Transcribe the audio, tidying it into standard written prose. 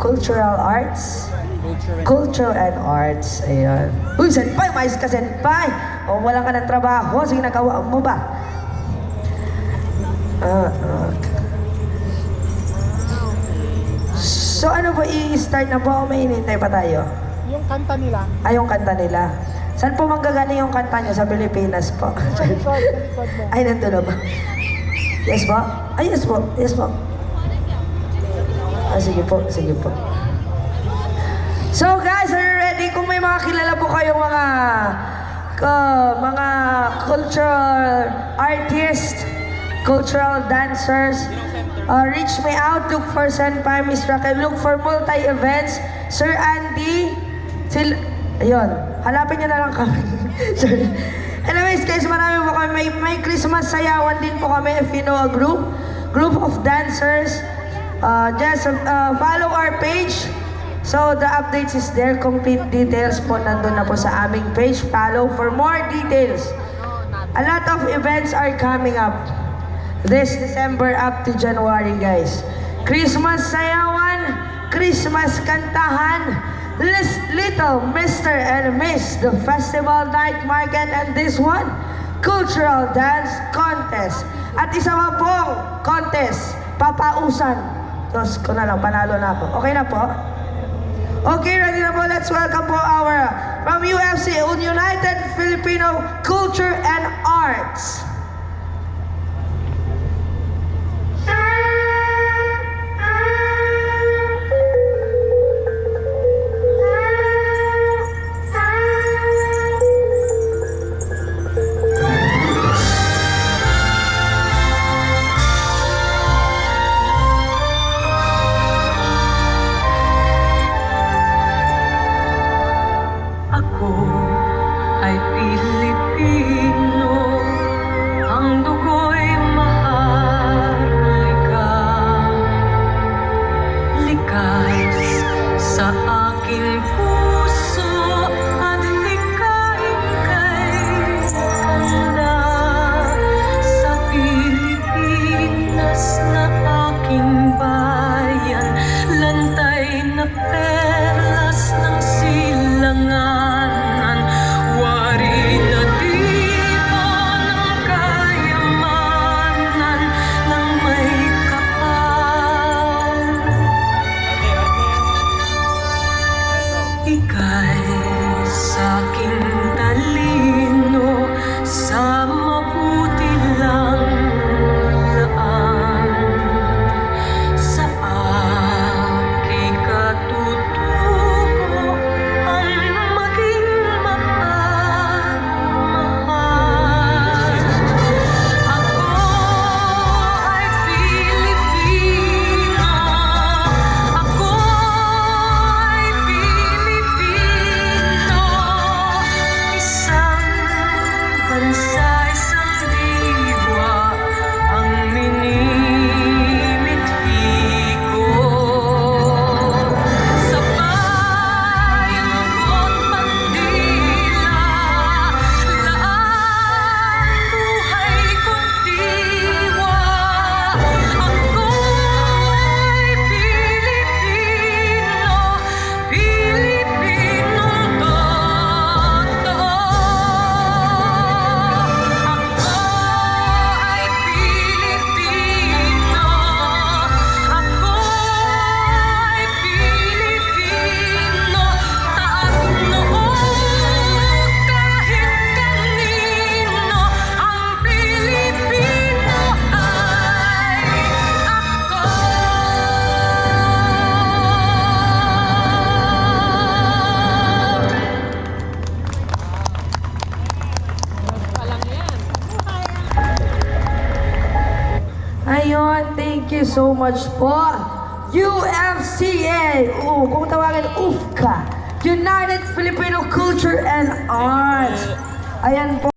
Cultural Arts. Culture and Arts. Ayan. Uy, senpai! Mais ka, senpai! O, wala ka ng trabaho. Sige, nagawa mo ba? So, ano ba i-start na po? O may inintay pa tayo? Yung kanta nila. Ay, yung kanta nila. Saan po manggagaling yung kanta nyo? Sa Pilipinas po. Sa likod mo. Ay, nandun na ba? Yes po? Ay, yes po. Yes po. Ah, sige po. Sige po. So guys, are you ready? Kung may mga kilala po kayong mga cultural artists, cultural dancers, reach me out. Look for Senpai, Miss Raquel. Look for multi-events. Sir Andy. Ayun. Hanapin nyo na lang kami. Anyways guys, marami po kami. May Christmas sayawan din po kami if you know a group of dancers. Just follow our page. So the updates is there. Complete details po nandun na po sa aming page. Follow for more details. A lot of events are coming up this December up to January, guys. Christmas sayawan, Christmas kantahan, Little Mr. and Miss, the festival night market, and this one, cultural dance contest. At isa pa pong contest, papausan. Tapos ko na lang, panalo na ako. Okay na po? Okay, ready na po. Let's welcome po our, from UFC, United Filipino Culture and Arts. Ayun, thank you so much po. UFCA, kung tawagin, UFCA, United Filipino Culture and Arts. Ayan po.